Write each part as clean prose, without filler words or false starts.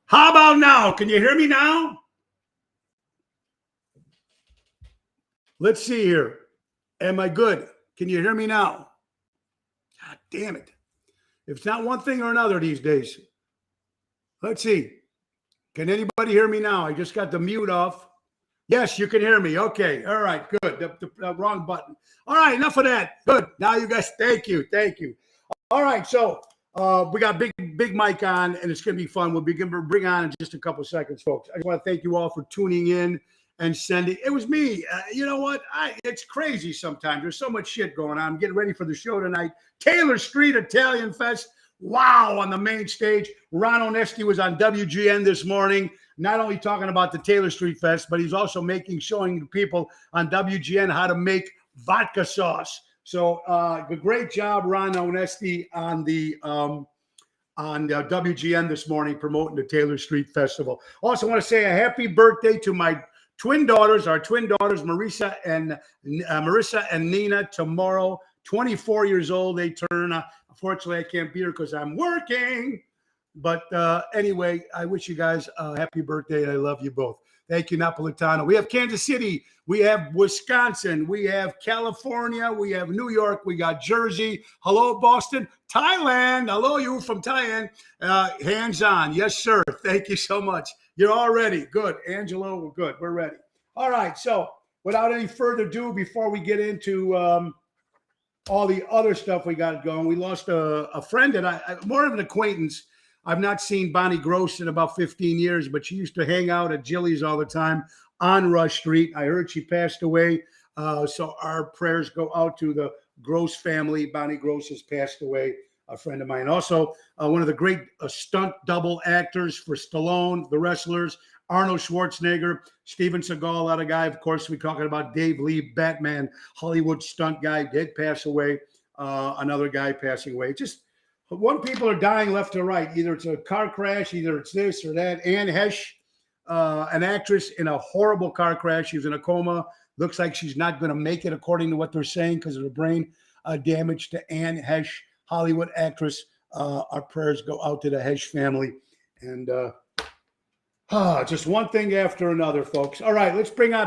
How about now? Can you hear me now? Let's see here. Am I good? Can you hear me now? God damn it. If it's not one thing or another these days. Let's see. Can anybody hear me now? I just got the mute off. Yes, you can hear me. Okay. All right. Good. The wrong button. All right. Enough of that. Good. Now you guys, thank you. Thank you. All right. So we got Big Mike on, and it's going to be fun. We'll bring on in just a couple of seconds, folks. I just want to thank you all for tuning in and sending. It was me. You know what? It's crazy sometimes. There's so much shit going on. I'm getting ready for the show tonight. Taylor Street Italian Fest. Wow, on the main stage. Ron Onesti was on WGN this morning, not only talking about the Taylor Street Fest, but he's also showing people on WGN how to make vodka sauce. So great job, Ron Onesti, on WGN this morning promoting the Taylor Street Festival. Also want to say a happy birthday to my twin daughters, Marissa and Nina, tomorrow. 24 years old they turn. Unfortunately, I can't be here because I'm working. But anyway, I wish you guys a happy birthday, and I love you both. Thank you, Napolitano. We have Kansas City. We have Wisconsin. We have California. We have New York. We got Jersey. Hello, Boston. Thailand. Hello, you from Thailand. Hands on. Yes, sir. Thank you so much. You're all ready. Good. Angelo, we're good. We're ready. All right. So without any further ado, before we get into all the other stuff we got going, we lost a friend that more of an acquaintance. I've not seen Bonnie Gross in about 15 years, but she used to hang out at Jilly's all the time on Rush Street. I heard she passed away. So our prayers go out to the Gross family. Bonnie Gross has passed away, a friend of mine. Also, one of the great stunt double actors for Stallone, the wrestlers, Arnold Schwarzenegger, Steven Seagal, that guy. Of course, we're talking about Dave Lee, Batman, Hollywood stunt guy, did pass away. Another guy passing away. Just one, people are dying left to right. Either it's a car crash, either it's this or that. Anne Hesh, an actress in a horrible car crash. She was in a coma. Looks like she's not going to make it, according to what they're saying, because of the brain damage to Anne Hesh, Hollywood actress. Our prayers go out to the Hesh family. And just one thing after another, folks. All right,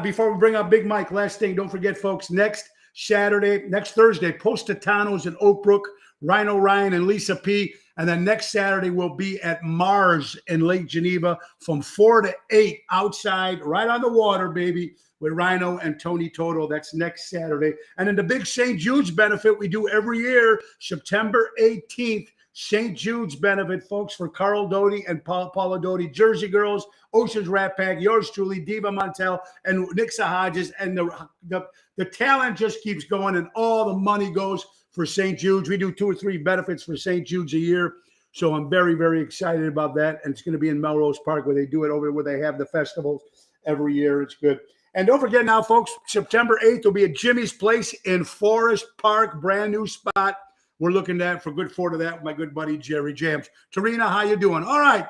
before we bring on Big Mike, last thing, don't forget, folks, next Thursday, Positano's in Oak Brook, Rhino Ryan and Lisa P. And then next Saturday, we'll be at Mars in Lake Geneva from 4 to 8 outside, right on the water, baby, with Rhino and Tony Toto. That's next Saturday. And then the big St. Jude's benefit we do every year, September 18th, St. Jude's benefit, folks, for Carl Doty and Paula Doty, Jersey Girls, Ocean's Rat Pack, yours truly, Diva Montel, and Nixa Hodges. And the talent just keeps going, and all the money goes for St. Jude's. We do 2 or 3 benefits for St. Jude's a year. So I'm very, very excited about that. And it's going to be in Melrose Park, where they do it where they have the festivals every year. It's good. And don't forget now, folks, September 8th will be at Jimmy's Place in Forest Park, brand new spot. We're looking at for good forward of that with my good buddy Jerry Jams. Tarina, how you doing? All right.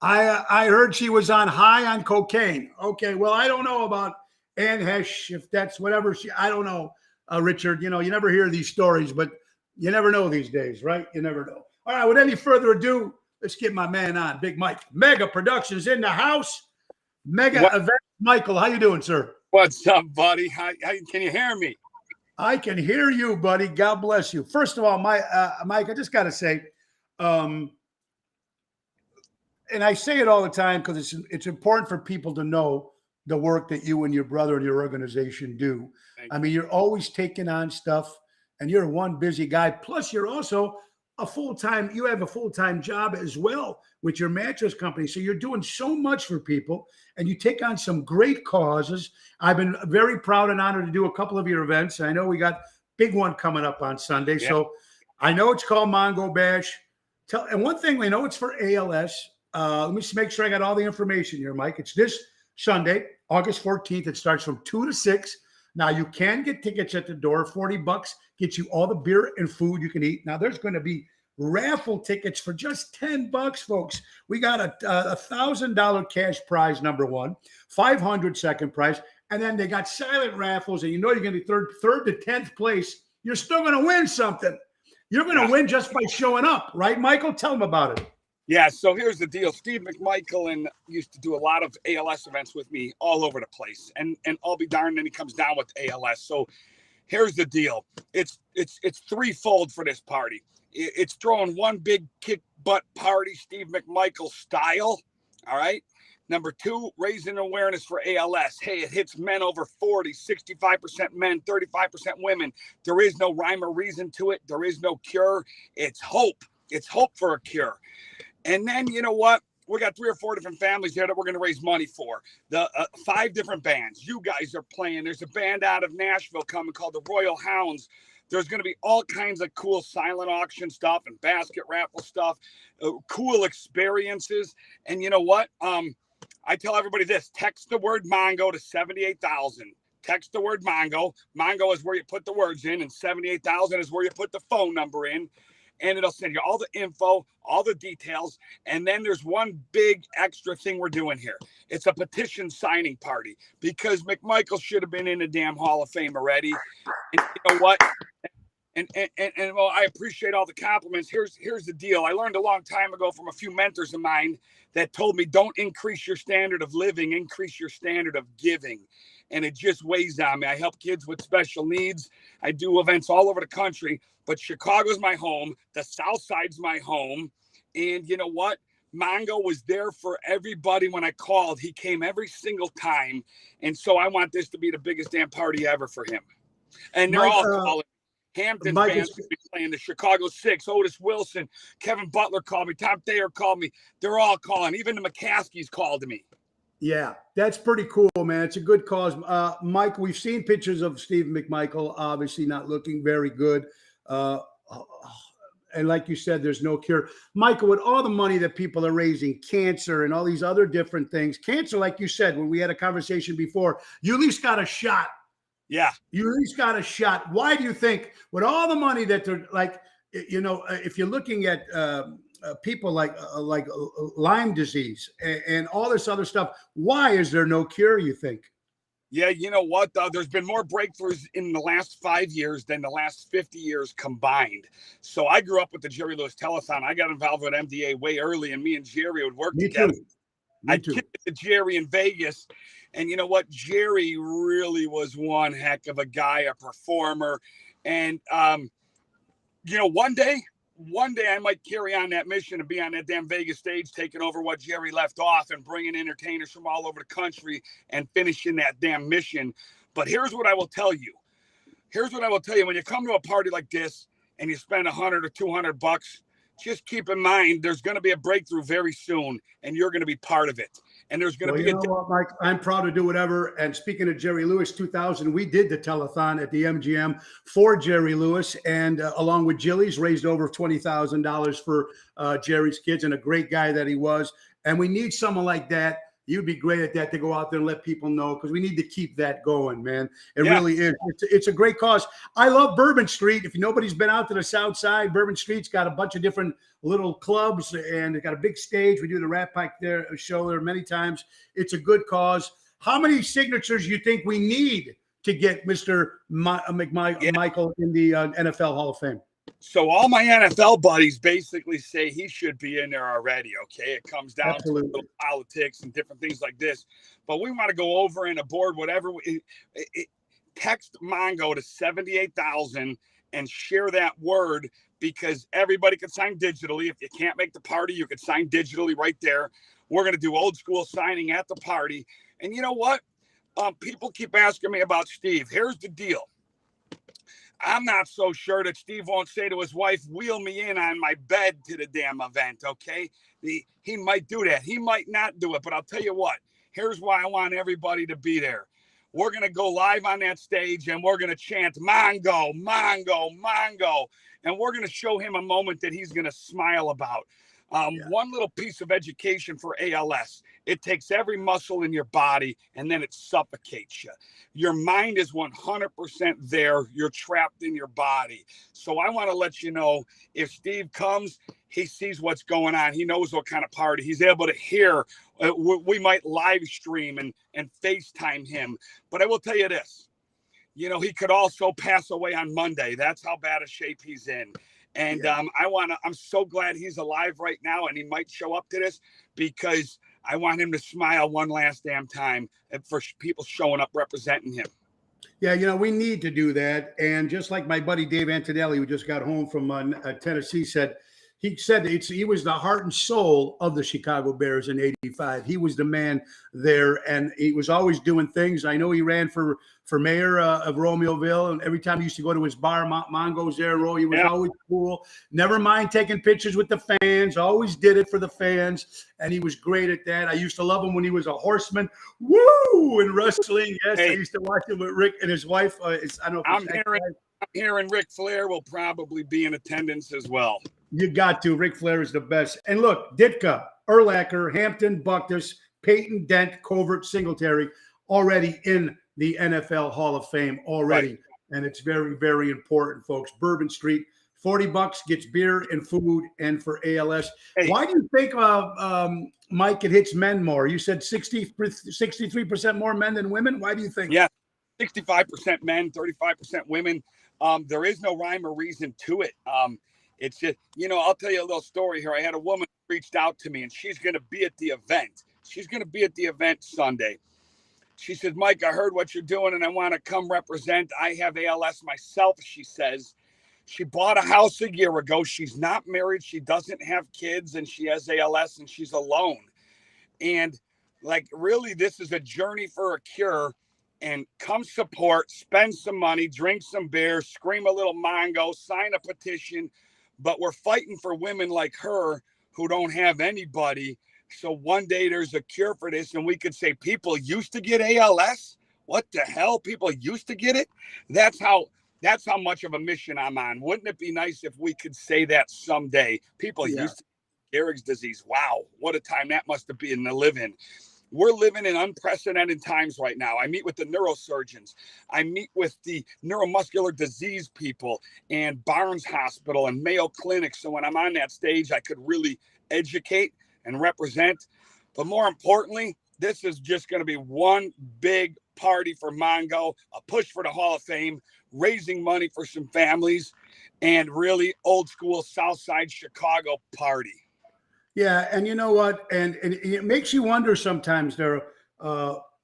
I heard she was high on cocaine. Okay, well, I don't know about Anne Hesh, if that's whatever I don't know, Richard. You never hear these stories, but you never know these days, right? You never know. All right, with any further ado, let's get my man on, Big Mike. Mega Productions in the house. Mega Event. Michael, how you doing, sir? What's up, buddy? How can you hear me? I can hear you, buddy. God bless you. First of all, Mike, I just got to say, and I say it all the time because it's important for people to know the work that you and your brother and your organization do. I mean, you're always taking on stuff, and you're one busy guy. Plus, you're also you have a full-time job as well with your mattress company. So you're doing so much for people, and you take on some great causes. I've been very proud and honored to do a couple of your events. I know we got big one coming up on Sunday. Yeah. So I know it's called Mongo Bash. And one thing we know, it's for ALS. Let me just make sure I got all the information here, Mike. It's this Sunday, August 14th. It starts from 2 to 6. Now, you can get tickets at the door. $40 gets you all the beer and food you can eat. Now, there's going to be raffle tickets for just $10, folks. We got a $1,000 cash prize, number one, $500 second prize, and then they got silent raffles, and you're going to be third to 10th place. You're still going to win something. You're going to win just by showing up, right, Michael? Tell them about it. Yeah, so here's the deal. Steve McMichael and used to do a lot of ALS events with me all over the place. And I'll be darned then he comes down with ALS. So here's the deal. It's threefold for this party. It's throwing one big kick butt party, Steve McMichael style. All right. Number two, raising awareness for ALS. Hey, it hits men over 40, 65% men, 35% women. There is no rhyme or reason to it. There is no cure. It's hope. It's hope for a cure. And then, you know what? We got 3 or 4 different families here that we're going to raise money for. The 5 different bands. You guys are playing. There's a band out of Nashville coming called the Royal Hounds. There's going to be all kinds of cool silent auction stuff and basket raffle stuff, cool experiences. And you know what? I tell everybody this. Text the word Mongo to 78,000. Text the word Mongo. Mongo is where you put the words in, and 78,000 is where you put the phone number in. And it'll send you all the info, all the details. And then there's one big extra thing we're doing here. It's a petition signing party because McMichael should have been in the damn Hall of Fame already. And you know what? And well, I appreciate all the compliments. Here's the deal. I learned a long time ago from a few mentors of mine that told me don't increase your standard of living, increase your standard of giving. And it just weighs on me. I help kids with special needs. I do events all over the country, but Chicago's my home. The South Side's my home. And you know what? Mongo was there for everybody when I called. He came every single time. And so I want this to be the biggest damn party ever for him. And they're all calling. Hampton fans will be playing, the Chicago Six, Otis Wilson, Kevin Butler called me, Tom Thayer called me. They're all calling. Even the McCaskies called me. Yeah, that's pretty cool, man. It's a good cause. Mike, we've seen pictures of Steve McMichael, obviously not looking very good. And like you said, there's no cure. Michael, with all the money that people are raising, cancer and all these other different things, cancer, like you said, when we had a conversation before, you at least got a shot. Yeah. You at least got a shot. Why do you think with all the money that they're like, you know, if you're looking at people like Lyme disease and all this other stuff, why is there no cure, you think? Yeah, you know what? There's been more breakthroughs in the last 5 years than the last 50 years combined. So I grew up with the Jerry Lewis Telethon. I got involved with MDA way early, and me and Jerry would work together. I kicked it to Jerry in Vegas. And you know what? Jerry really was one heck of a guy, a performer. And, you know, one day I might carry on that mission and be on that damn Vegas stage, taking over what Jerry left off and bringing entertainers from all over the country and finishing that damn mission. But here's what I will tell you. When you come to a party like this and you spend $100 or $200, just keep in mind, there's going to be a breakthrough very soon, and you're going to be part of it. And there's going to be you know what, Mike? I'm proud to do whatever. And speaking of Jerry Lewis, 2000, we did the telethon at the MGM for Jerry Lewis, and along with Jilly's, raised over $20,000 for Jerry's kids, and a great guy that he was. And we need someone like that. You'd be great at that, to go out there and let people know, because we need to keep that going, man. It really is. It's a great cause. I love Bourbon Street. If nobody's been out to the South Side, Bourbon Street's got a bunch of different little clubs, and they got a big stage. We do the Rat Pack there, show there many times. It's a good cause. How many signatures do you think we need to get Mr. McMichael in the NFL Hall of Fame? So all my NFL buddies basically say he should be in there already, okay? It comes down to little politics and different things like this. But we want to go over and aboard whatever. Text Mongo to 78,000 and share that word, because everybody can sign digitally. If you can't make the party, you can sign digitally right there. We're going to do old school signing at the party. And you know what? People keep asking me about Steve. Here's the deal. I'm not so sure that Steve won't say to his wife, wheel me in on my bed to the damn event, okay? He might do that. He might not do it, but I'll tell you what. Here's why I want everybody to be there. We're going to go live on that stage, and we're going to chant, Mongo, Mongo, Mongo. And we're going to show him a moment that he's going to smile about. One little piece of education for ALS. It takes every muscle in your body, and then it suffocates you. Your mind is 100% there. You're trapped in your body. So I want to let you know, if Steve comes, he sees what's going on. He knows what kind of party. He's able to hear. We might live stream and FaceTime him. But I will tell you this. You know, he could also pass away on Monday. That's how bad a shape he's in. And Yeah. I'm so glad he's alive right now, and he might show up to this because I want him to smile one last damn time for people showing up representing him. Yeah, we need to do that. And just like my buddy Dave Antonelli, who just got home from Tennessee, he said he was the heart and soul of the Chicago Bears in '85. He was the man there, and he was always doing things. I know he ran for mayor of Romeoville, and every time he used to go to his bar, Mongo's there, he was always cool. Never mind taking pictures with the fans. Always did it for the fans, and he was great at that. I used to love him when he was a horseman. Woo! In wrestling, yes, I used to watch him with Rick and his wife. I don't know. I'm hearing Ric Flair will probably be in attendance as well. You got to. Ric Flair is the best. And look, Ditka, Urlacher, Hampton, Buckus, Peyton, Dent, Covert, Singletary, already in the NFL Hall of Fame already. Right. And it's very, very important, folks. Bourbon Street, $40 gets beer and food, and for ALS. Hey. Why do you think, Mike, it hits men more? You said 63% more men than women. Why do you think? Yeah, 65% men, 35% women. There is no rhyme or reason to it. It's just, I'll tell you a little story here. I had a woman reached out to me, and she's going to be at the event. She's going to be at the event Sunday. She said, Mike, I heard what you're doing, and I want to come represent. I have ALS myself, she says. She bought a house a year ago. She's not married. She doesn't have kids, and she has ALS, and she's alone. And, really, this is a journey for a cure. And come support, spend some money, drink some beer, scream a little Mongo, sign a petition. But we're fighting for women like her who don't have anybody. So one day there's a cure for this, and we could say people used to get ALS. What the hell? People used to get it? That's how much of a mission I'm on. Wouldn't it be nice if we could say that someday? People used to get Gehrig's disease. Wow, what a time that must have been to live in. We're living in unprecedented times right now. I meet with the neurosurgeons. I meet with the neuromuscular disease people and Barnes Hospital and Mayo Clinic. So when I'm on that stage, I could really educate and represent. But more importantly, this is just going to be one big party for Mongo, a push for the Hall of Fame, raising money for some families, and really old school Southside Chicago party. Yeah, and you know what? And it makes you wonder sometimes there,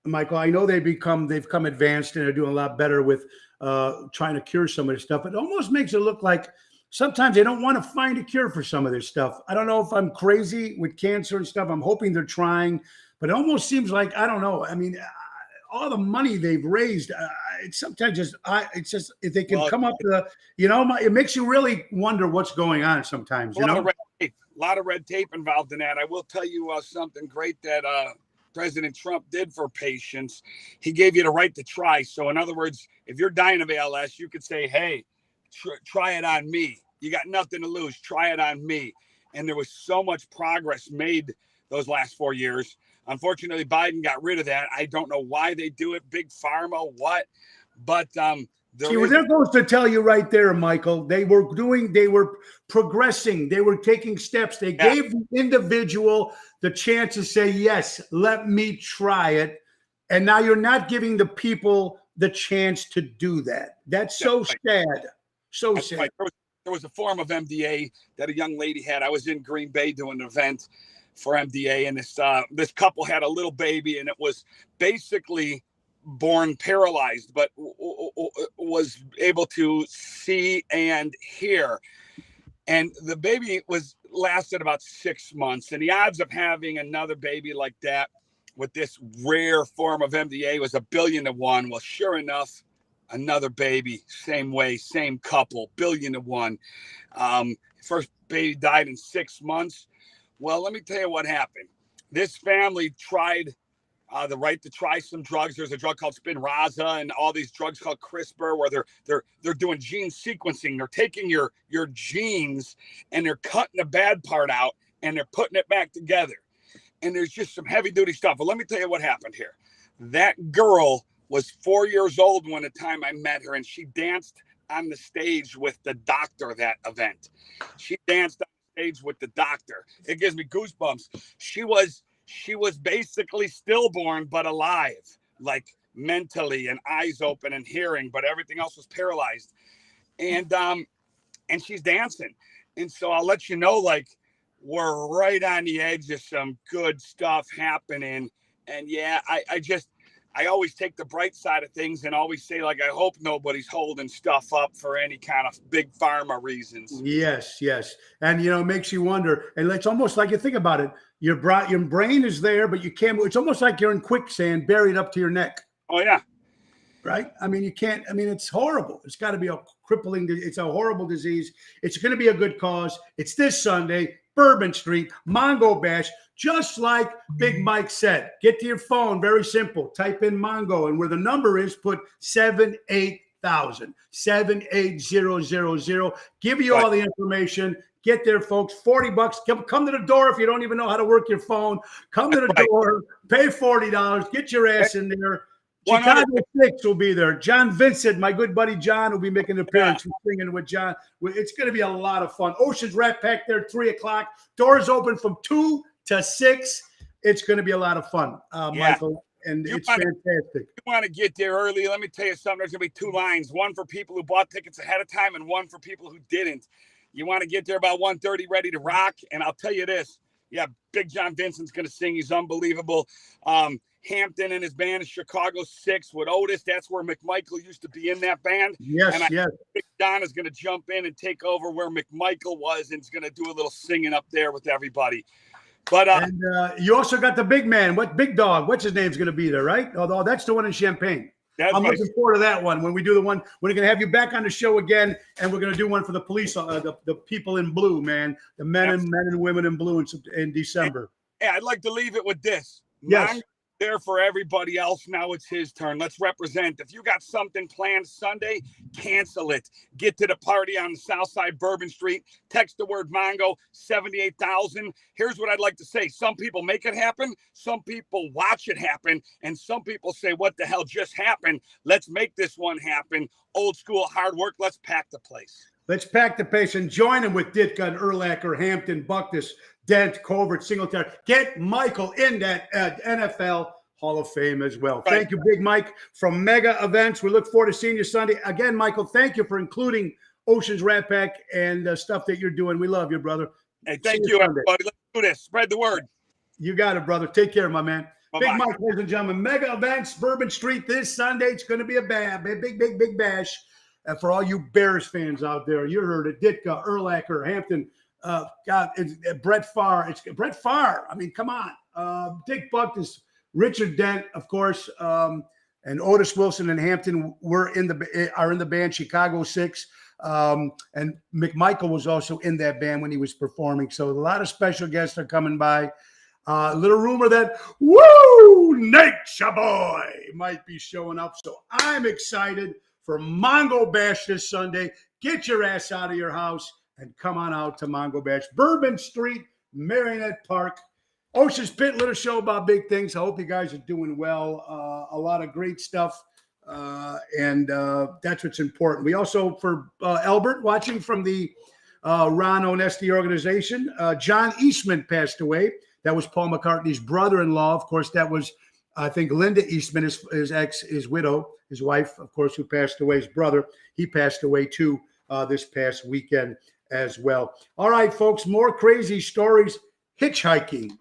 Michael. I know they've come advanced and are doing a lot better with trying to cure some of this stuff. It almost makes it look like sometimes they don't want to find a cure for some of this stuff. I don't know if I'm crazy with cancer and stuff. I'm hoping they're trying, but it almost seems like, I don't know. I mean, all the money they've raised, it's sometimes it's just if they can come up to it makes you really wonder what's going on sometimes. A lot of red tape involved in that. I will tell you something great that President Trump did for patients. He gave you the right to try. So in other words, if you're dying of ALS, you could say, hey, try it on me. You got nothing to lose. Try it on me. And there was so much progress made those last 4 years. Unfortunately, Biden got rid of that. I don't know why they do it. Big pharma, what? But that goes to tell you right there, Michael. They were progressing. They were taking steps. They gave the individual the chance to say, yes, let me try it. And now you're not giving the people the chance to do that. That's so sad. So sad. Right. There was a form of MDA that a young lady had. I was in Green Bay doing an event for MDA, and this couple had a little baby, and it was basically born paralyzed, but was able to see and hear. And the baby lasted about 6 months. And the odds of having another baby like that with this rare form of MDA was 1 billion to 1. Well, sure enough, another baby, same way, same couple, 1 billion to 1. First baby died in 6 months. Well, let me tell you what happened. This family tried the right to try some drugs. There's a drug called Spinraza and all these drugs called CRISPR, where they're doing gene sequencing. They're taking your genes and they're cutting the bad part out and they're putting it back together. And there's just some heavy duty stuff. But let me tell you what happened here. That girl was 4 years old when the time I met her, and she danced on the stage with the doctor that event. She danced on the stage with the doctor. It gives me goosebumps. She was basically stillborn, but alive, like mentally and eyes open and hearing, but everything else was paralyzed. And and she's dancing. And so I'll let you know, like, we're right on the edge of some good stuff happening. And yeah, I always take the bright side of things and always say, like, I hope nobody's holding stuff up for any kind of big pharma reasons. Yes, yes. And, it makes you wonder. And it's almost like, you think about it, your brain is there, but you can't. It's almost like you're in quicksand, buried up to your neck. Oh, yeah. Right? I mean, you can't. I mean, it's horrible. It's got to be a crippling. It's a horrible disease. It's going to be a good cause. It's this Sunday, Bourbon Street, Mongo Bash. Just like Big Mike said, get to your phone. Very simple. Type in Mongo, and where the number is, put 78000 78000. Give you all the information. Get there, folks. $40. Come to the door if you don't even know how to work your phone. Come to the door. Pay $40. Get your ass in there. Chicago 6 will be there. John Vincent, my good buddy John, will be making an appearance. We're singing with John. It's going to be a lot of fun. Ocean's Rat Pack there, 3 o'clock. Doors open from 2 to 6. It's going to be a lot of fun, Michael, and it's fantastic. You want to get there early. Let me tell you something. There's going to be 2 lines, one for people who bought tickets ahead of time and one for people who didn't. You want to get there about 1:30, ready to rock. And I'll tell you this. Yeah, Big John Vincent's going to sing. He's unbelievable. Hampton and his band is Chicago 6 with Otis. That's where McMichael used to be in that band. Yes, and yes. Big John is going to jump in and take over where McMichael was, and is going to do a little singing up there with everybody. But and you also got the big man. What big dog? What's his name's going to be there, right? Although that's the one in Champaign. I'm looking forward to that one. When we do the one, we're going to have you back on the show again, and we're going to do one for the police, the people in blue, man, the men and women in blue in December. Yeah, I'd like to leave it with this. Yes. There for everybody else. Now it's his turn. Let's represent. If you got something planned Sunday, cancel it. Get to the party on the south side, Bourbon Street. Text the word Mongo, 78,000. Here's what I'd like to say. Some people make it happen. Some people watch it happen. And some people say, what the hell just happened? Let's make this one happen. Old school, hard work. Let's pack the place. Let's pack the pace and join him with Ditka and Urlacher, Hampton, Buckness, Dent, Covert, Singletary. Get Michael in that NFL Hall of Fame as well. Right. Thank you, Big Mike, from Mega Events. We look forward to seeing you Sunday. Again, Michael, thank you for including Ocean's Rat Pack and stuff that you're doing. We love you, brother. Hey, thank you, everybody. Let's do this. Spread the word. You got it, brother. Take care, my man. Bye-bye. Big Mike, ladies and gentlemen. Mega Events, Bourbon Street this Sunday. It's going to be a big bash. And for all you Bears fans out there, you heard it. Ditka, Urlacher, Hampton, Brett Favre. It's Brett Favre. I mean, come on. Dick Buckness, Richard Dent, of course, and Otis Wilson and Hampton are in the band Chicago 6. And McMichael was also in that band when he was performing. So a lot of special guests are coming by. Little rumor that Nature Boy might be showing up. So I'm excited for Mongo Bash this Sunday. Get your ass out of your house and come on out to Mongo Bash. Bourbon Street, Marionette Park. Ocean's Pit, little show about big things. I hope you guys are doing well. A lot of great stuff. And that's what's important. We also, for Albert, watching from the Ron Onesti organization, John Eastman passed away. That was Paul McCartney's brother-in-law. Of course, that was, I think, Linda Eastman, his widow, his wife, of course, who passed away, his brother. He passed away, too, this past weekend as well. All right, folks, more crazy stories. Hitchhiking.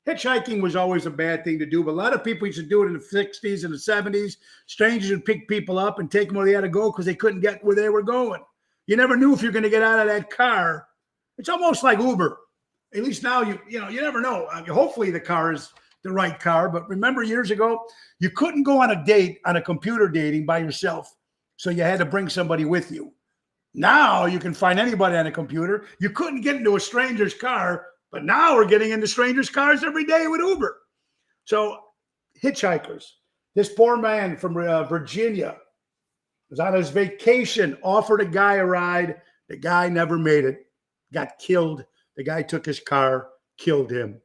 Hitchhiking was always a bad thing to do, but a lot of people used to do it in the 60s and the 70s. Strangers would pick people up and take them where they had to go because they couldn't get where they were going. You never knew if you're going to get out of that car. It's almost like Uber. At least now, you never know. I mean, hopefully the car is the right car. But remember years ago, you couldn't go on a date, on a computer dating by yourself. So you had to bring somebody with you. Now you can find anybody on a computer. You couldn't get into a stranger's car, but now we're getting into strangers' cars every day with Uber. So hitchhikers. This poor man from Virginia was on his vacation, offered a guy a ride. The guy never made it, got killed. The guy took his car, killed him.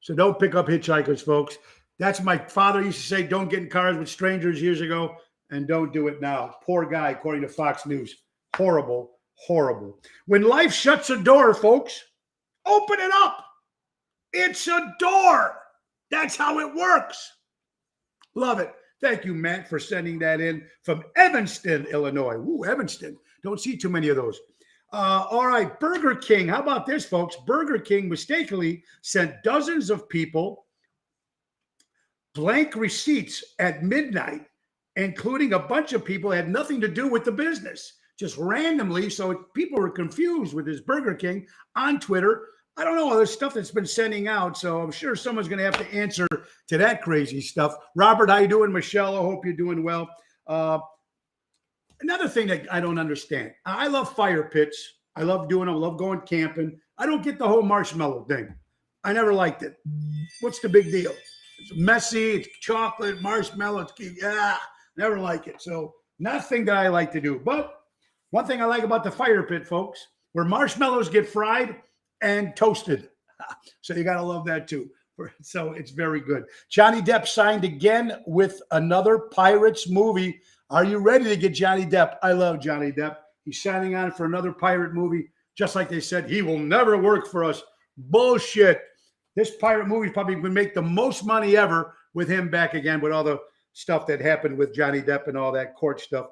So don't pick up hitchhikers, folks. That's my father used to say, don't get in cars with strangers years ago, and don't do it now. Poor guy, according to Fox News. Horrible, horrible. When life shuts a door, folks, open it up. It's a door. That's how it works. Love it. Thank you, Matt, for sending that in from Evanston, Illinois. Ooh, Evanston. Don't see too many of those. All right, Burger King. How about this, folks? Burger King mistakenly sent dozens of people blank receipts at midnight, including a bunch of people that had nothing to do with the business, just randomly. So people were confused with this Burger King on Twitter. I don't know all this stuff that's been sending out, so I'm sure someone's going to have to answer to that crazy stuff. Robert, how you doing? Michelle, I hope you're doing well. Another thing that I don't understand. I love fire pits. I love doing them. I love going camping. I don't get the whole marshmallow thing. I never liked it. What's the big deal? It's messy. It's chocolate, marshmallow. Never like it. So nothing that I like to do. But one thing I like about the fire pit, folks, where marshmallows get fried and toasted. So you got to love that too. So it's very good. Johnny Depp signed again with another Pirates movie. Are you ready to get Johnny Depp? I love Johnny Depp. He's signing on for another pirate movie. Just like they said, he will never work for us. Bullshit. This pirate movie probably would make the most money ever with him back again with all the stuff that happened with Johnny Depp and all that court stuff.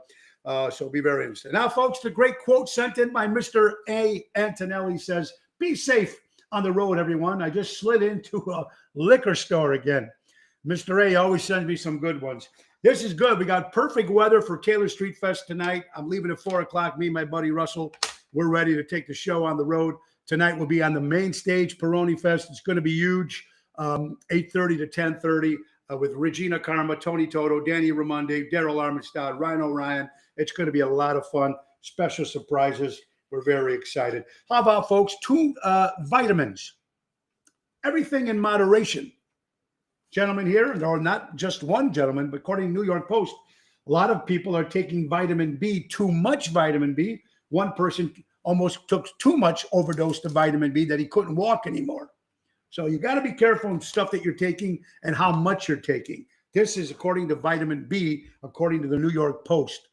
So it'll be very interesting. Now, folks, the great quote sent in by Mr. A. Antonelli says, "Be safe on the road, everyone. I just slid into a liquor store again." Mr. A always sends me some good ones. This is good. We got perfect weather for Taylor Street Fest tonight. I'm leaving at 4 o'clock. Me and my buddy Russell, we're ready to take the show on the road. Tonight we'll be on the main stage, Peroni Fest. It's going to be huge, 8:30 to 10:30 with Regina Karma, Tony Toto, Danny Raimondi, Daryl Armistad, Ryan O'Ryan. It's going to be a lot of fun. Special surprises. We're very excited. How about, folks, 2 vitamins? Everything in moderation. Gentlemen here, or not just one gentleman, but according to New York Post, a lot of people are taking vitamin B, too much vitamin B. One person almost took too much overdose to vitamin B that he couldn't walk anymore. So you got to be careful in stuff that you're taking and how much you're taking. This is according to vitamin B, according to the New York Post.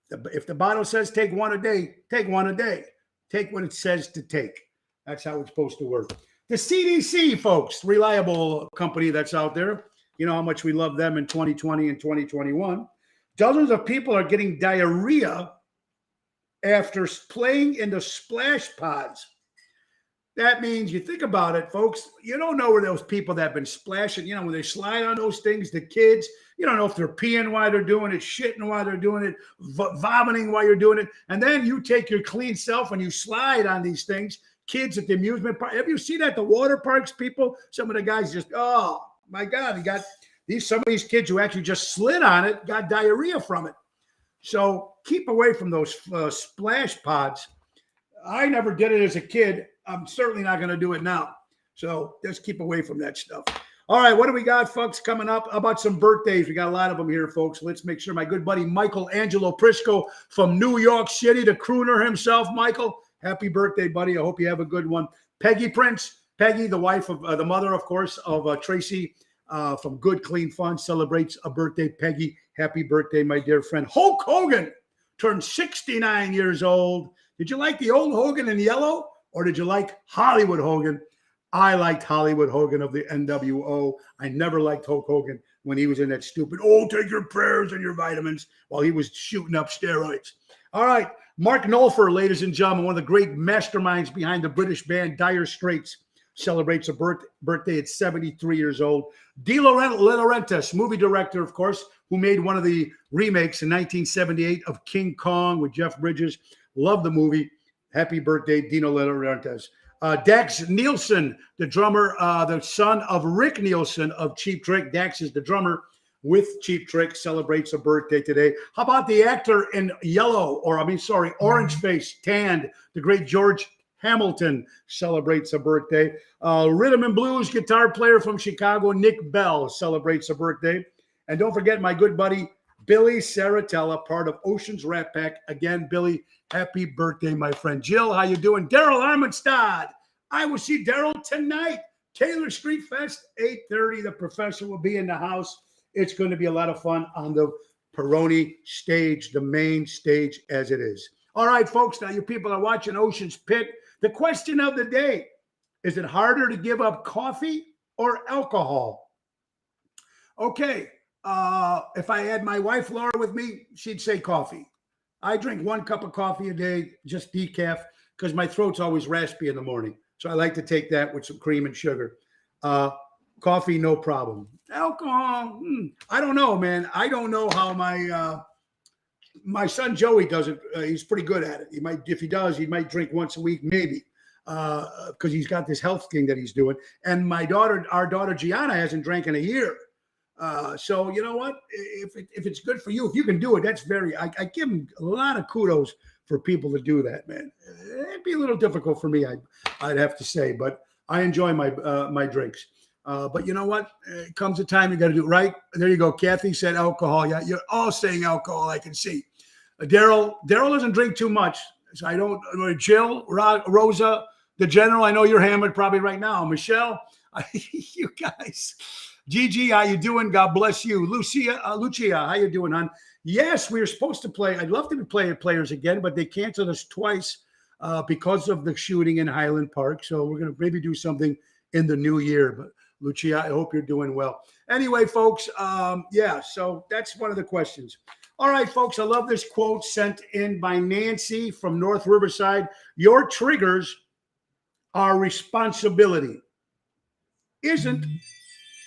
If the bottle says take 1 a day, take 1 a day. Take what it says to take. That's how it's supposed to work. The CDC, folks, reliable company that's out there. You know how much we love them in 2020 and 2021. Dozens of people are getting diarrhea after playing in the splash pods. That means, you think about it, folks, you don't know where those people that have been splashing, when they slide on those things, the kids, you don't know if they're peeing while they're doing it, shitting while they're doing it, vomiting while you're doing it. And then you take your clean self and you slide on these things. Kids at the amusement park. Have you seen that? The water parks, people, some of the guys just, oh my God, some of these kids who actually just slid on it got diarrhea from it. So keep away from those splash pods. I never did it as a kid. I'm certainly not going to do it now. So just keep away from that stuff. All right, what do we got, folks, coming up? How about some birthdays? We got a lot of them here, folks. Let's make sure my good buddy Michael Angelo Prisco from New York City, the crooner himself. Michael, happy birthday, buddy. I hope you have a good one. Peggy Prince. Peggy, the wife of the mother, of course, of Tracy from Good Clean Fun, celebrates a birthday. Peggy, happy birthday, my dear friend. Hulk Hogan turned 69 years old. Did you like the old Hogan in yellow, or did you like Hollywood Hogan? I liked Hollywood Hogan of the NWO. I never liked Hulk Hogan when he was in that stupid, take your prayers and your vitamins, while he was shooting up steroids. All right, Mark Knopfler, ladies and gentlemen, one of the great masterminds behind the British band Dire Straits, celebrates a birthday at 73 years old. De Laurentiis, movie director, of course, who made one of the remakes in 1978 of King Kong with Jeff Bridges. Love the movie. Happy birthday, Dino De Laurentiis. Dax Nielsen, the drummer, the son of Rick Nielsen of Cheap Trick. Dax is the drummer with Cheap Trick, celebrates a birthday today. How about the actor in yellow, orange face, tanned, the great George Hamilton celebrates a birthday. Rhythm and blues guitar player from Chicago, Nick Bell, celebrates a birthday. And don't forget my good buddy, Billy Saratella, part of Ocean's Rat Pack. Again, Billy, happy birthday, my friend. Jill, how you doing? Daryl Armistad. I will see Daryl tonight. Taylor Street Fest, 8:30. The professor will be in the house. It's going to be a lot of fun on the Peroni stage, the main stage as it is. All right, folks, now you people are watching Ocean's Pit. The question of the day, is it harder to give up coffee or alcohol? Okay. If I had my wife Laura with me, she'd say coffee. I drink 1 cup of coffee a day, just decaf. because my throat's always raspy in the morning. So I like to take that with some cream and sugar. Coffee, no problem. Alcohol, I don't know, man. I don't know how my son Joey does it. He's pretty good at it. He might, if he does, he might drink once a week, maybe, because he's got this health thing that he's doing. And our daughter Gianna hasn't drank in a year. So you know what? If it's good for you, if you can do it, that's I give him a lot of kudos for people to do that, man. It'd be a little difficult for me, I'd have to say, but I enjoy my drinks. But you know what? It comes a time you got to do it right. There you go. Kathy said alcohol. Yeah, you're all saying alcohol. I can see. Daryl doesn't drink too much. So I don't. Jill, Rosa, the general. I know you're hammered probably right now. Michelle, you guys. Gigi, how you doing? God bless you. Lucia, how you doing, hon? Yes, we were supposed to play. I'd love to play Players again, but they canceled us twice because of the shooting in Highland Park. So we're going to maybe do something in the new year. But Lucia, I hope you're doing well. Anyway, folks, yeah, so that's one of the questions. All right, folks, I love this quote sent in by Nancy from North Riverside. Your triggers are responsibility. Isn't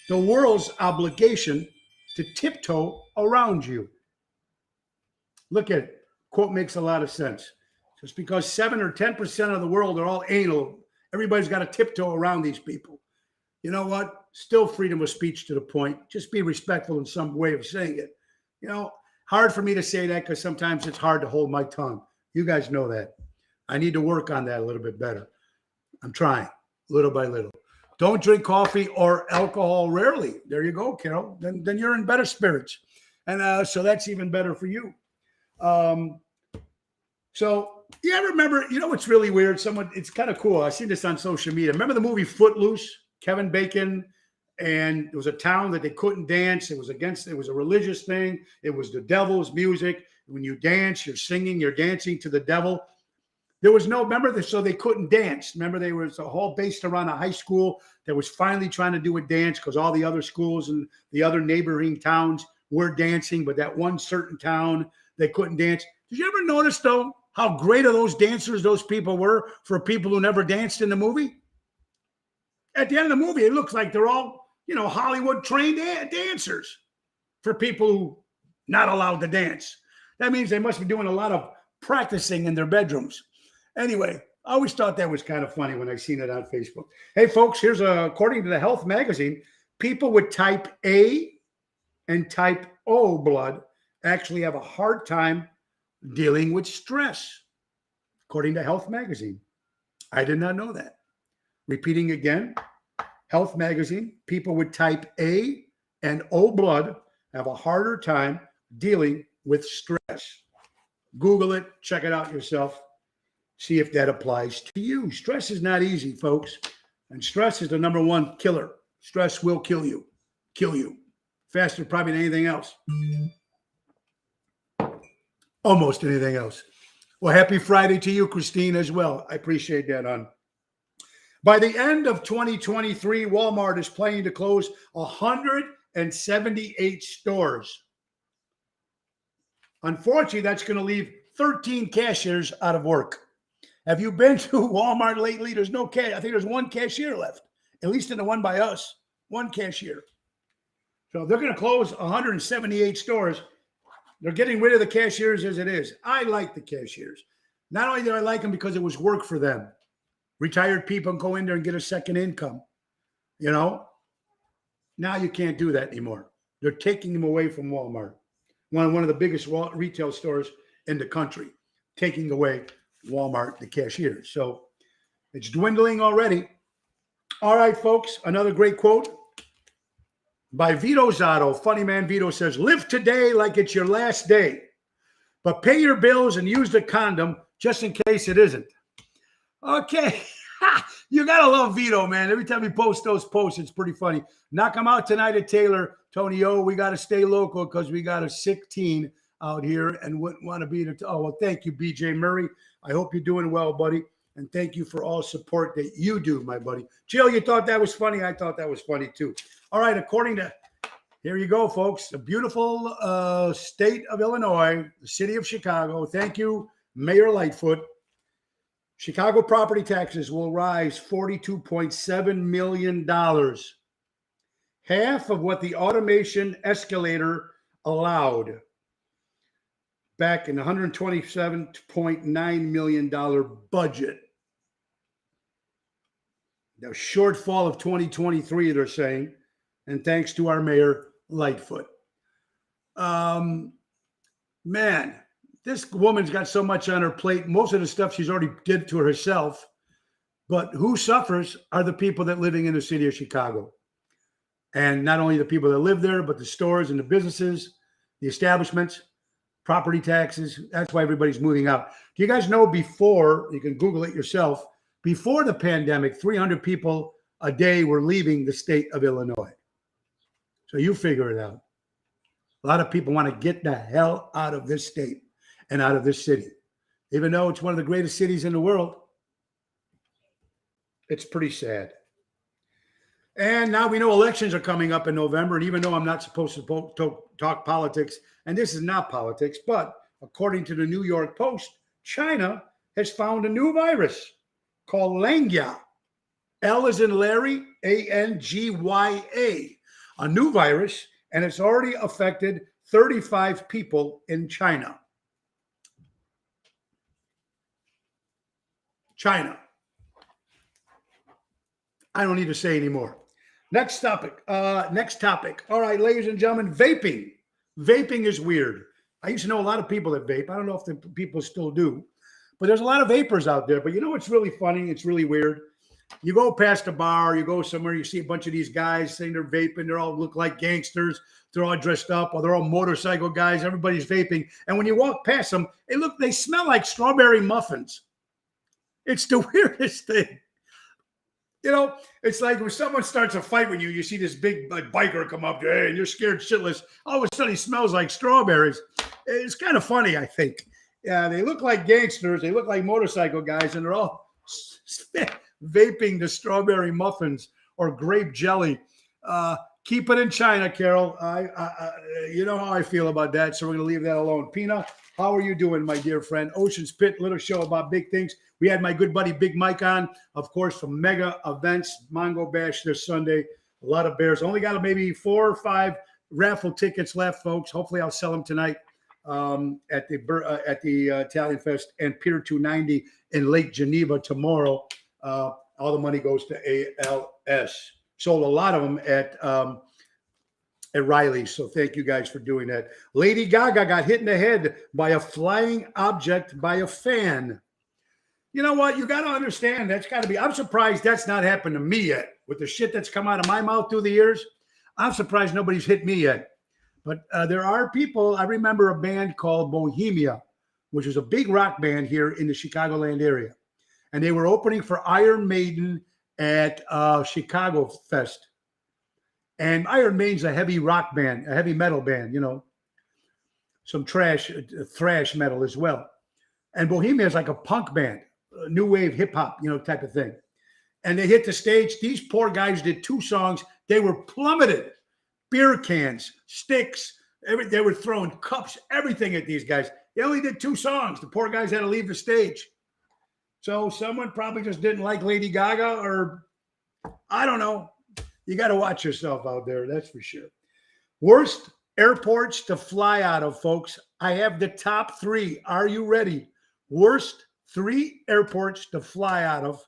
the world's obligation to tiptoe around you. Look at it. Quote makes a lot of sense. Just because 7 or 10% of the world are all anal, everybody's got to tiptoe around these people. You know what? Still freedom of speech to the point. Just be respectful in some way of saying it. You know, hard for me to say that because sometimes it's hard to hold my tongue. You guys know that. I need to work on that a little bit better. I'm trying, little by little. Don't drink coffee or alcohol rarely. There you go, Carol. Then you're in better spirits. And so that's even better for you. So you ever remember, you know what's really weird? It's kind of cool. I seen this on social media. Remember the movie Footloose? Kevin Bacon, and it was a town that they couldn't dance. It was a religious thing. It was the devil's music. When you dance, you're singing, you're dancing to the devil. There was so they couldn't dance. Remember, they was a whole based around a high school that was finally trying to do a dance because all the other schools and the other neighboring towns were dancing, but that one certain town, they couldn't dance. Did you ever notice, though, how great of those dancers those people were for people who never danced in the movie? At the end of the movie, it looks like they're all, Hollywood trained dancers for people who not allowed to dance. That means they must be doing a lot of practicing in their bedrooms. Anyway, I always thought that was kind of funny when I seen it on Facebook. Hey, folks, here's according to the Health magazine, people with type A and type O blood actually have a hard time dealing with stress, according to Health magazine. I did not know that. Repeating again, Health magazine, people with type A and O blood have a harder time dealing with stress. Google it, check it out yourself. See if that applies to you. Stress is not easy, folks. And stress is the number one killer. Stress will kill you. Kill you. Faster probably than anything else. Almost anything else. Well, happy Friday to you, Christine, as well. I appreciate that, hon. By the end of 2023, Walmart is planning to close 178 stores. Unfortunately, that's going to leave 13 cashiers out of work. Have you been to Walmart lately? There's no cash. I think there's one cashier left, at least in the one by us. One cashier. So they're going to close 178 stores. They're getting rid of the cashiers as it is. I like the cashiers. Not only do I like them because it was work for them. Retired people go in there and get a second income. Now you can't do that anymore. They're taking them away from Walmart. One of the biggest retail stores in the country, taking away Walmart, the cashiers. So it's dwindling already. All right, folks, another great quote by Vito Zotto. Funny man Vito says, live today like it's your last day, but pay your bills and use the condom just in case it isn't. Okay. You got to love Vito, man. Every time he posts those posts, it's pretty funny. Knock him out tonight at Taylor. Tony O, we got to stay local because we got a sick teen out here and wouldn't want to be there. Oh, well, thank you, BJ Murray. I hope you're doing well, buddy. And thank you for all support that you do, my buddy. Jill, you thought that was funny? I thought that was funny, too. All right, here you go, folks. The beautiful state of Illinois, the city of Chicago. Thank you, Mayor Lightfoot. Chicago property taxes will rise $42.7 million, half of what the automation escalator allowed back in the $127.9 million budget. The shortfall of 2023, they're saying, and thanks to our mayor, Lightfoot. Man, this woman's got so much on her plate. Most of the stuff she's already did to herself. But who suffers are the people that living in the city of Chicago. And not only the people that live there, but the stores and the businesses, the establishments, property taxes. That's why everybody's moving out. Do you guys know before, you can Google it yourself, before the pandemic, 300 people a day were leaving the state of Illinois. So you figure it out. A lot of people want to get the hell out of this state and out of this city. Even though it's one of the greatest cities in the world, it's pretty sad. And now we know elections are coming up in November. And even though I'm not supposed to talk politics, and this is not politics, but according to the New York Post, China has found a new virus called Langya. L as in Larry, Angya. A new virus, and it's already affected 35 people in China. China. I don't need to say anymore. Next topic. All right, ladies and gentlemen, vaping. Vaping is weird. I used to know a lot of people that vape. I don't know if the people still do, but there's a lot of vapors out there. But you know what's really funny? It's really weird. You go past a bar, you go somewhere, you see a bunch of these guys saying they're vaping. They all look like gangsters. They're all dressed up, or they're all motorcycle guys. Everybody's vaping. And when you walk past them, they smell like strawberry muffins. It's the weirdest thing. You know, it's like when someone starts a fight with you, you see this big biker come up to you, and you're scared shitless. All of a sudden, he smells like strawberries. It's kind of funny, I think. Yeah, they look like gangsters. They look like motorcycle guys, and they're all vaping the strawberry muffins or grape jelly. Keep it in China, Carol. You know how I feel about that, so we're going to leave that alone. Pina, how are you doing, my dear friend? Ocean's Pit, little show about big things. We had my good buddy Big Mike on, of course, from Mega Events, Mongo Bash this Sunday. A lot of bears. Only got maybe 4 or 5 raffle tickets left, folks. Hopefully, I'll sell them tonight at the Italian Fest and Pier 290 in Lake Geneva tomorrow. All the money goes to ALS. Sold a lot of them at Riley's. So thank you guys for doing that. Lady Gaga got hit in the head by a flying object by a fan. You know what? You got to understand that's got to be. I'm surprised that's not happened to me yet. With the shit that's come out of my mouth through the years, I'm surprised nobody's hit me yet. But there are people. I remember a band called Bohemia, which was a big rock band here in the Chicagoland area. And they were opening for Iron Maiden at Chicago Fest. And Iron Maiden's a heavy rock band, a heavy metal band, you know, some thrash metal as well. And Bohemia is like a punk band, a new wave hip hop, you know, type of thing. And they hit the stage. These poor guys did 2 songs. They were plummeted. Beer cans, sticks, they were throwing cups, everything at these guys. They only did 2 songs. The poor guys had to leave the stage. So someone probably just didn't like Lady Gaga, or I don't know. You got to watch yourself out there. That's for sure. Worst airports to fly out of, folks. I have the top 3. Are you ready? Worst 3 airports to fly out of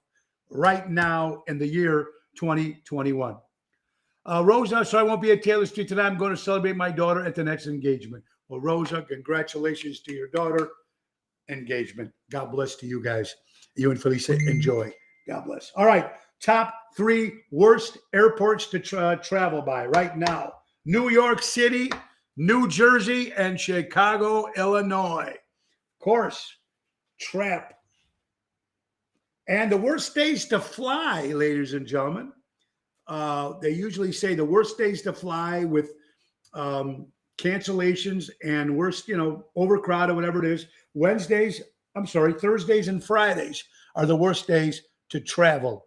right now in the year 2021. Rosa, so I won't be at Taylor Street tonight. I'm going to celebrate my daughter at the next engagement. Well, Rosa, congratulations to your daughter engagement. God bless to you guys. You and Felicia, enjoy. God bless. All right. Top 3 worst airports to travel by right now. New York City, New Jersey, and Chicago, Illinois. Of course, trap. And the worst days to fly, ladies and gentlemen. They usually say the worst days to fly with cancellations and worst, you know, overcrowded, whatever it is. Thursdays and Fridays are the worst days to travel.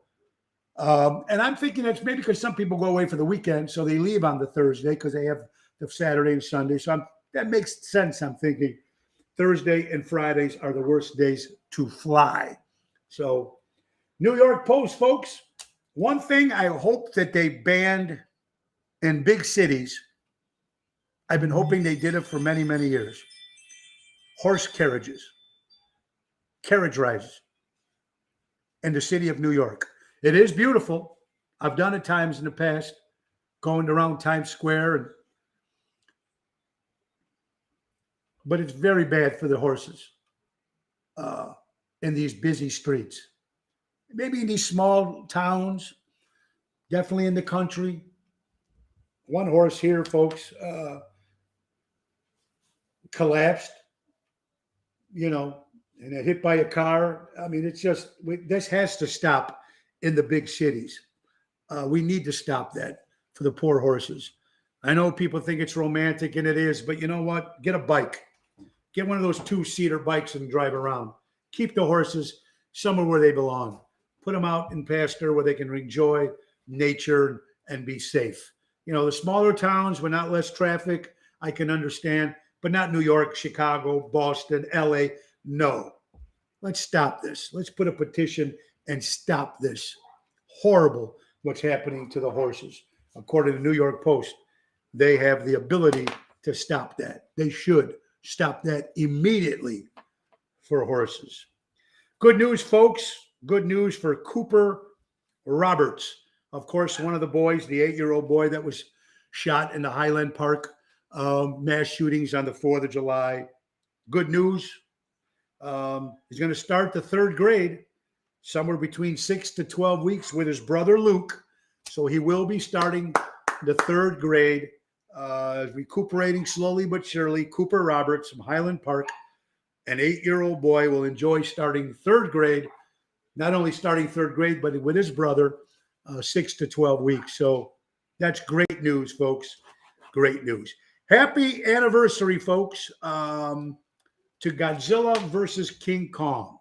And I'm thinking that's maybe because some people go away for the weekend, so they leave on the Thursday because they have the Saturday and Sunday. So that makes sense. I'm thinking Thursday and Fridays are the worst days to fly. So, New York Post, folks, one thing I hope that they banned in big cities, I've been hoping they did it for many, many years. Horse carriage rides in the city of New York. It is beautiful. I've done it times in the past, going around Times Square, but it's very bad for the horses in these busy streets. Maybe in these small towns, definitely in the country. One horse here, folks, collapsed, and it hit by a car. I mean, it's just, this has to stop in the big cities. We need to stop that for the poor horses. I know people think it's romantic, and it is, but you know what? Get a bike. Get one of those 2-seater bikes and drive around. Keep the horses somewhere where they belong. Put them out in pasture where they can enjoy nature and be safe. The smaller towns with not less traffic, I can understand, but not New York, Chicago, Boston, LA. No. Let's stop this. Let's put a petition and stop this. Horrible what's happening to the horses. According to the New York Post, they have the ability to stop that. They should stop that immediately for horses. Good news, folks. Good news for Cooper Roberts. Of course, one of the boys, the 8-year-old boy that was shot in the Highland Park mass shootings on the 4th of July. Good news. He's going to start the 3rd grade somewhere between 6 to 12 weeks with his brother Luke. So he will be starting the 3rd grade, recuperating slowly but surely. Cooper Roberts from Highland Park, an 8-year-old boy, will enjoy starting 3rd grade, not only starting 3rd grade, but with his brother, 6 to 12 weeks. So that's great news, folks. Great news. Happy anniversary, folks, to Godzilla versus King Kong.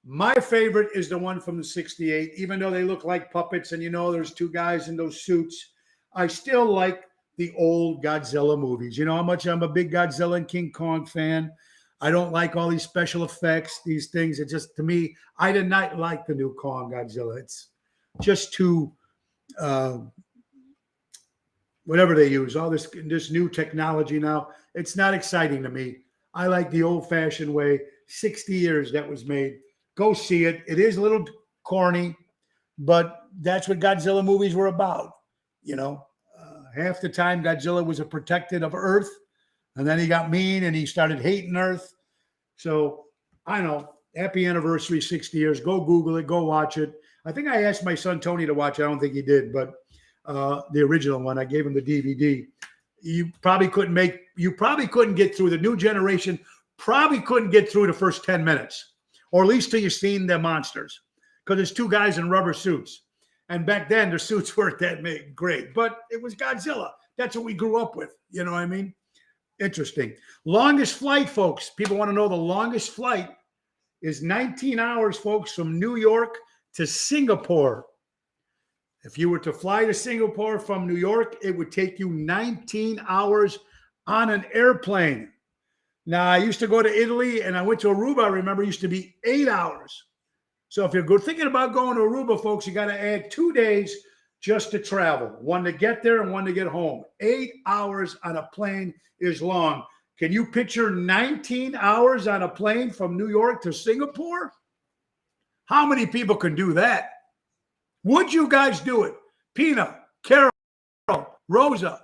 My favorite is the one from the 68, even though they look like puppets and there's 2 guys in those suits. I still like the old Godzilla movies. You know how much I'm a big Godzilla and King Kong fan. I don't like all these special effects, these things. It just, to me, I did not like the new Kong Godzilla. It's just too, whatever they use, all this new technology now. It's not exciting to me. I like the old-fashioned way. 60 years that was made. Go see it. It is a little corny, but that's what Godzilla movies were about. Half the time Godzilla was a protector of Earth, and then he got mean and he started hating Earth. So I know. Happy anniversary, 60 years. Go Google it. Go watch it. I think I asked my son Tony to watch it. I don't think he did, but the original one, I gave him the DVD. You probably couldn't get through the new generation. Probably couldn't get through the first 10 minutes, or at least till you've seen the monsters, because there's 2 guys in rubber suits. And back then, the suits weren't that great, but it was Godzilla. That's what we grew up with. You know what I mean? Interesting. Longest flight, folks. People want to know the longest flight is 19 hours, folks, from New York to Singapore. If you were to fly to Singapore from New York, it would take you 19 hours on an airplane. Now, I used to go to Italy, and I went to Aruba. I remember it used to be 8 hours. So if you're thinking about going to Aruba, folks, you got to add 2 days just to travel. One to get there and one to get home. 8 hours on a plane is long. Can you picture 19 hours on a plane from New York to Singapore? How many people can do that? Would you guys do it? Pina, Carol, Rosa,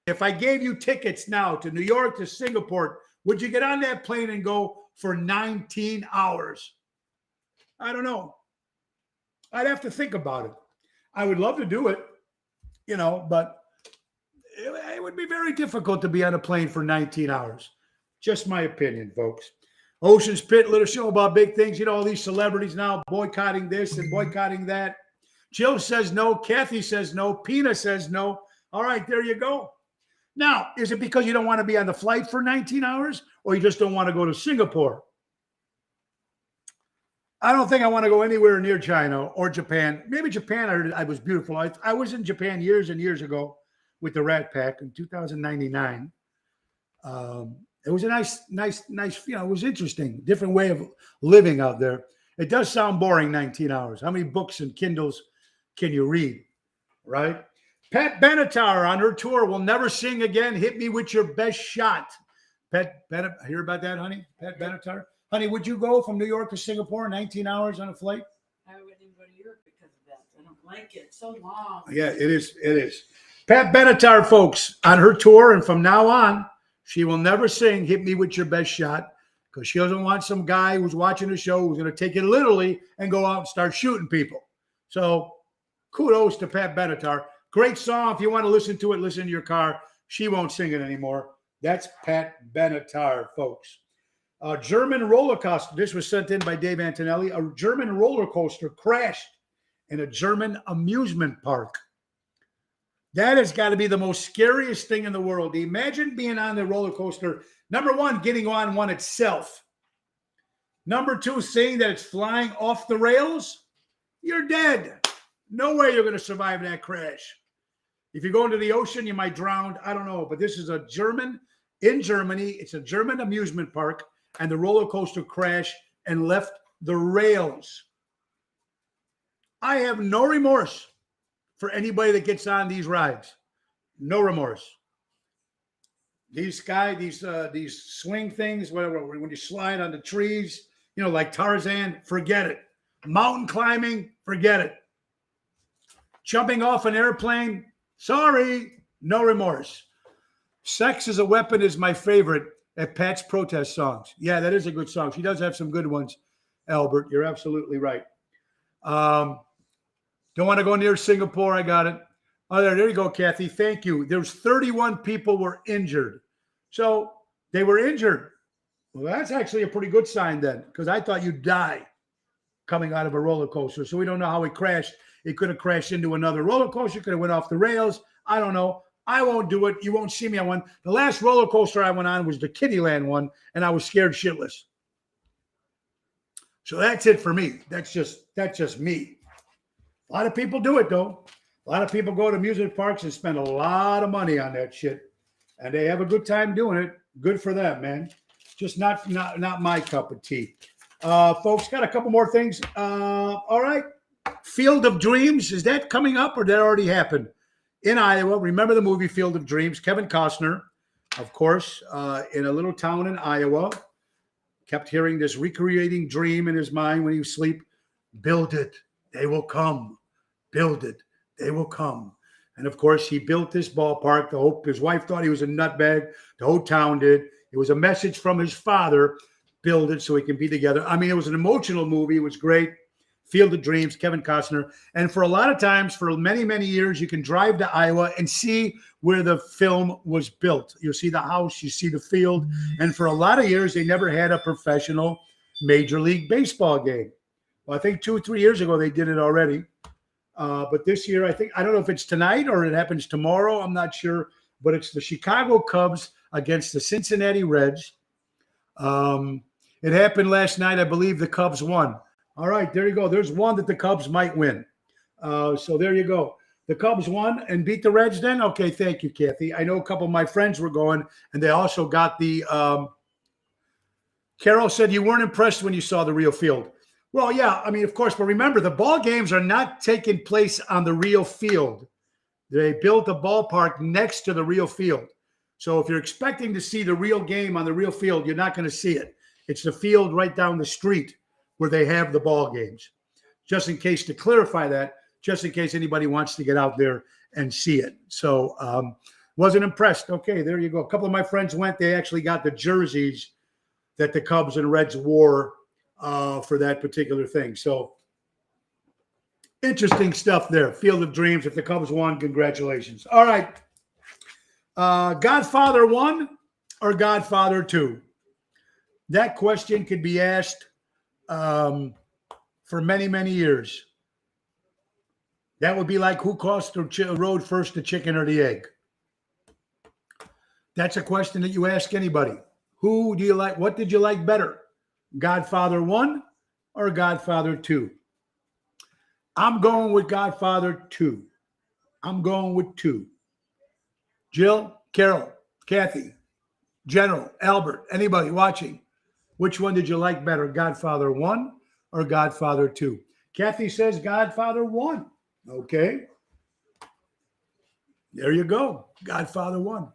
if I gave you tickets now to New York to Singapore, would you get on that plane and go for 19 hours? I don't know. I'd have to think about it. I would love to do it, but it would be very difficult to be on a plane for 19 hours. Just my opinion, folks. Ocean's Pit, little show about big things. All these celebrities now boycotting this and boycotting that. Jill says no. Kathy says no. Pina says no. All right, there you go. Now, is it because you don't want to be on the flight for 19 hours, or you just don't want to go to Singapore? I don't think I want to go anywhere near China or Japan. Maybe Japan, I was beautiful. I was in Japan years and years ago with the Rat Pack in 2099. It was a nice, it was interesting, different way of living out there. It does sound boring, 19 hours. How many books and Kindles can you read, right? Pat Benatar on her tour will never sing again. Hit me with your best shot. Pat Benatar, hear about that, honey? Pat Benatar? Honey, would you go from New York to Singapore 19 hours on a flight? I wouldn't even go to Europe because of that. I don't like it. It's so long. Yeah, it is. It is. Pat Benatar, folks, on her tour, and from now on, she will never sing Hit Me With Your Best Shot because she doesn't want some guy who's watching the show who's going to take it literally and go out and start shooting people. So kudos to Pat Benatar. Great song. If you want to listen to it, listen in your car. She won't sing it anymore. That's Pat Benatar, folks. A German roller coaster. This was sent in by Dave Antonelli. A German roller coaster crashed in a German amusement park. That has got to be the most scariest thing in the world. Imagine being on the roller coaster. Number one, getting on one itself. Number two, seeing that it's flying off the rails. You're dead. No way you're going to survive that crash. If you go into the ocean, you might drown. I don't know. But this is in Germany. It's a German amusement park. And the roller coaster crashed and left the rails. I have no remorse for anybody that gets on these rides. No remorse. These swing things, whatever, when you slide on the trees, like Tarzan, forget it. Mountain climbing, forget it. Jumping off an airplane, sorry, no remorse. Sex is a Weapon is my favorite at Pat's protest songs. Yeah, that is a good song. She does have some good ones, Albert. You're absolutely right. Don't want to go near Singapore. I got it. Oh, there you go, Kathy. Thank you. There's 31 people were injured. So they were injured. Well, that's actually a pretty good sign then, because I thought you'd die coming out of a roller coaster. So we don't know how it crashed. It could have crashed into another roller coaster. Could have went off the rails. I don't know. I won't do it. You won't see me on one. The last roller coaster I went on was the Kittyland one, and I was scared shitless. So that's it for me. That's just me. A lot of people do it, though. A lot of people go to amusement parks and spend a lot of money on that shit, and they have a good time doing it. Good for them, man. Just not my cup of tea. Folks, got a couple more things. All right. Field of Dreams, is that coming up or did that already happen? In Iowa, remember the movie Field of Dreams? Kevin Costner, of course, in a little town in Iowa, kept hearing this recreating dream in his mind when he was asleep. Build it, they will come. Build it, they will come. And of course, he built this ballpark. His wife thought he was a nutbag. The whole town did. It was a message from his father. Build it so we can be together. I mean, it was an emotional movie. It was great. Field of Dreams, Kevin Costner. And for a lot of times, for many, many years, you can drive to Iowa and see where the film was built. You'll see the house, you see the field. And for a lot of years, they never had a professional Major League Baseball game. Well, I think 2 or 3 years ago, they did it already. But this year, I don't know if it's tonight or it happens tomorrow. I'm not sure. But it's the Chicago Cubs against the Cincinnati Reds. It happened last night. I believe the Cubs won. All right, there you go. There's one that the Cubs might win. So there you go. The Cubs won and beat the Reds then? Okay, thank you, Kathy. I know a couple of my friends were going, and they also got the Carol said you weren't impressed when you saw the real field. Well, yeah, I mean, of course, but remember, the ball games are not taking place on the real field. They built a ballpark next to the real field. So if you're expecting to see the real game on the real field, you're not going to see it. It's the field right down the street where they have the ball games. Just in case, to clarify that, just in case anybody wants to get out there and see it. So wasn't impressed. Okay, there you go. A couple of my friends went. They actually got the jerseys that the Cubs and Reds wore for that particular thing. So interesting stuff there. Field of Dreams. If the Cubs won, congratulations. All right. Godfather 1 or Godfather 2? That question could be asked for many, many years. That would be like who crossed the road first, the chicken or the egg? That's a question that you ask anybody. Who do you like? What did you like better? Godfather 1 or Godfather 2? I'm going with Godfather 2. I'm going with 2. Jill, Carol, Kathy, General, Albert, anybody watching, which one did you like better, Godfather 1 or Godfather 2? Kathy says Godfather 1. Okay. There you go. Godfather 1.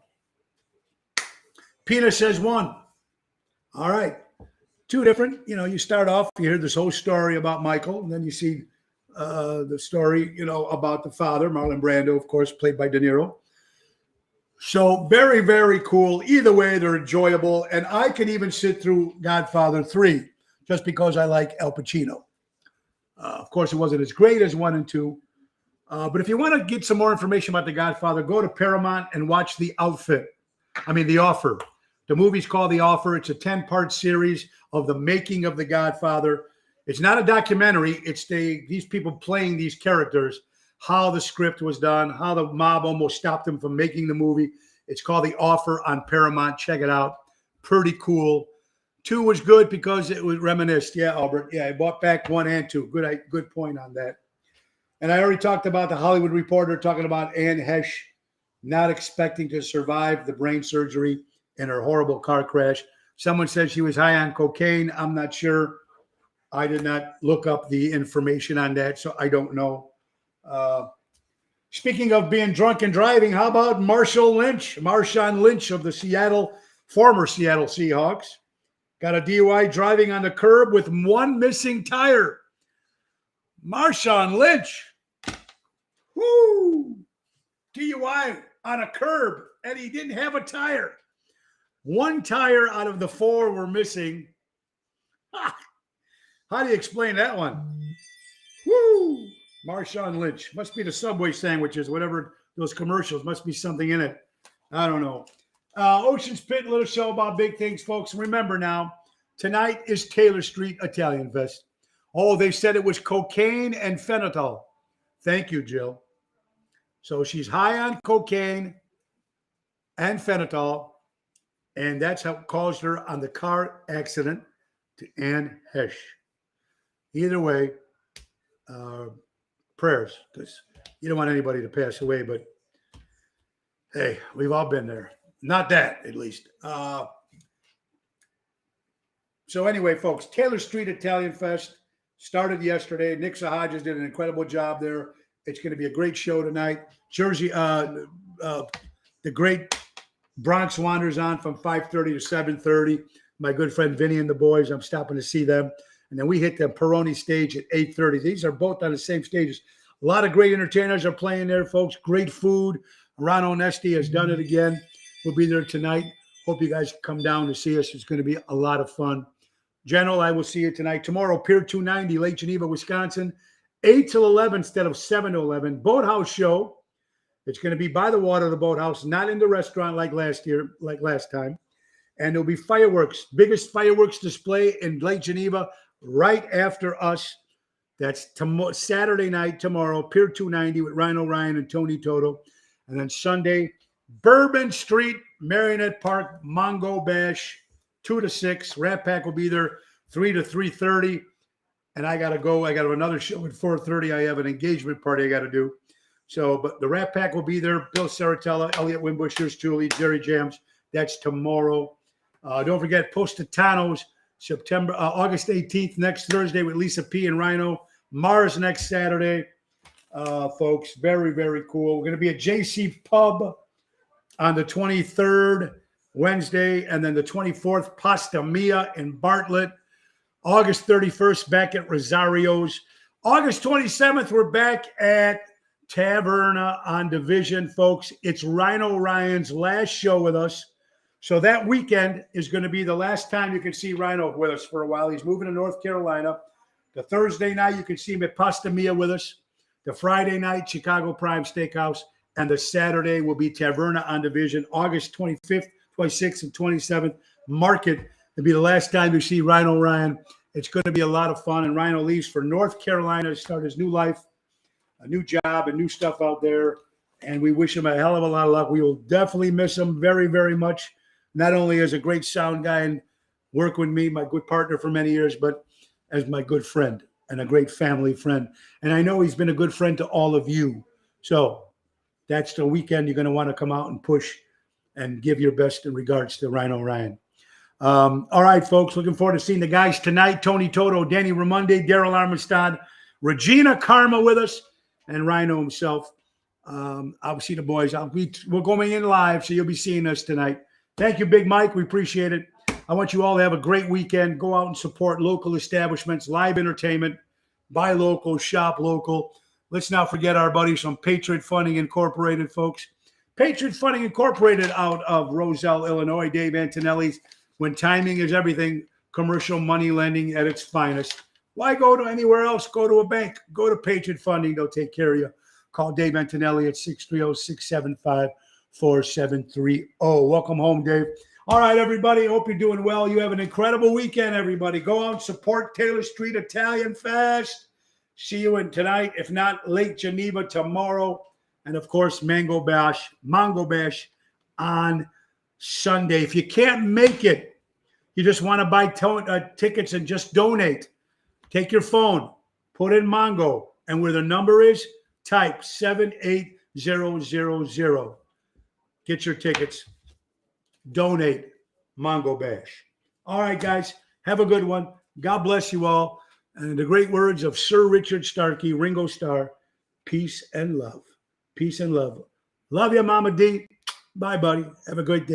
Pina says 1. All right. Two different, you start off, you hear this whole story about Michael, and then you see the story, about the father, Marlon Brando, of course, played by De Niro. So very, very cool. Either way, they're enjoyable. And I could even sit through Godfather 3 just because I like Al Pacino. Of course, it wasn't as great as 1 and 2. But if you want to get some more information about The Godfather, go to Paramount and watch The Offer. The movie's called The Offer. It's a 10-part series of the making of The Godfather. It's not a documentary. It's these people playing these characters, how the script was done, how the mob almost stopped them from making the movie. It's called The Offer on Paramount. Check it out. Pretty cool. 2 was good because it was reminisced. Yeah, Albert. Yeah, I bought back 1 and 2. Good point on that. And I already talked about the Hollywood Reporter talking about Anne Hesh not expecting to survive the brain surgery in her horrible car crash. Someone said she was high on cocaine. I'm not sure. I did not look up the information on that, so I don't know. Speaking of being drunk and driving, how about Marshawn Lynch of the former Seattle Seahawks? Got a DUI driving on the curb with 1 missing tire. Marshawn Lynch. Woo! DUI on a curb, and he didn't have a tire. 1 tire out of the 4 were missing. How do you explain that one? Woo! Marshawn Lynch. Must be the Subway sandwiches, whatever those commercials. Must be something in it. I don't know. Ocean's Pit, little show about big things, folks. Remember now, tonight is Taylor Street Italian Fest. Oh, they said it was cocaine and fentanyl. Thank you, Jill. So she's high on cocaine and fentanyl, and that's how caused her on the car accident to Anne Hesh. Either way, prayers, because you don't want anybody to pass away, but hey, we've all been there. Not that, at least. So anyway, folks, Taylor Street Italian Fest started yesterday. Nick Sahajas did an incredible job there. It's going to be a great show tonight. The great Bronx Wanders on from 5:30 to 7:30. My good friend Vinny and the boys, I'm stopping to see them. And then we hit the Peroni stage at 8:30. These are both on the same stages. A lot of great entertainers are playing there, folks. Great food. Rano Nesti has done it again. We'll be there tonight. Hope you guys come down to see us. It's going to be a lot of fun. General, I will see you tonight. Tomorrow, Pier 290, Lake Geneva, Wisconsin, 8 till 11 instead of 7 to 11. Boathouse show. It's going to be by the water of the boathouse, not in the restaurant like last time. And there'll be fireworks, biggest fireworks display in Lake Geneva right after us. That's Saturday night tomorrow, Pier 290 with Rhino Ryan and Tony Toto. And then Sunday, Bourbon Street, Marionette Park, Mongo Bash, 2 to 6. Rat Pack will be there 3 to 3:30. And I got to go. I got another show at 4:30. I have an engagement party I got to do. So, but the Rat Pack will be there. Bill Saratella, Elliot Wimbush, here's Julie, Jerry Jams. That's tomorrow. Don't forget Postatanos, August 18th, next Thursday with Lisa P. and Rhino. Mars next Saturday, folks. Very, very cool. We're going to be at JC Pub on the 23rd, Wednesday, and then the 24th, Pasta Mia in Bartlett. August 31st, back at Rosario's. August 27th, we're back at Taverna on Division, folks. It's Rhino Ryan's last show with us. So that weekend is going to be the last time you can see Rhino with us for a while. He's moving to North Carolina. The Thursday night, you can see him at Pasta Mia with us. The Friday night, Chicago Prime Steakhouse. And the Saturday will be Taverna on Division, August 25th, 26th, and 27th. Mark it. It'll be the last time you see Rhino Ryan. It's going to be a lot of fun. And Rhino leaves for North Carolina to start his new life, a new job, and new stuff out there. And we wish him a hell of a lot of luck. We will definitely miss him very, very much. Not only as a great sound guy and work with me, my good partner for many years, but as my good friend and a great family friend. And I know he's been a good friend to all of you. So that's the weekend you're going to want to come out and push and give your best in regards to Rhino Ryan. All right, folks. Looking forward to seeing the guys tonight. Tony Toto, Danny Raimondi, Daryl Armistad, Regina Karma with us, and Rhino himself. I'll see the boys. We're going in live, so you'll be seeing us tonight. Thank you, Big Mike. We appreciate it. I want you all to have a great weekend. Go out and support local establishments, live entertainment, buy local, shop local. Let's not forget our buddies from Patriot Funding Incorporated, folks. Patriot Funding Incorporated out of Roselle, Illinois. Dave Antonelli's. When timing is everything, commercial money lending at its finest. Why go to anywhere else? Go to a bank. Go to Patriot Funding. They'll take care of you. Call Dave Antonelli at 630-675-4730. Welcome home, Dave. All right, everybody. Hope you're doing well. You have an incredible weekend, everybody. Go out and support Taylor Street Italian Fest. See you in tonight, if not Lake Geneva tomorrow. And, of course, Mango Bash on Sunday. If you can't make it, you just want to buy tickets and just donate. Take your phone, put in Mongo, and where the number is, type 78000. Get your tickets. Donate. Mongo Bash. All right, guys. Have a good one. God bless you all. And the great words of Sir Richard Starkey, Ringo Starr, peace and love. Peace and love. Love you, Mama D. Bye, buddy. Have a great day.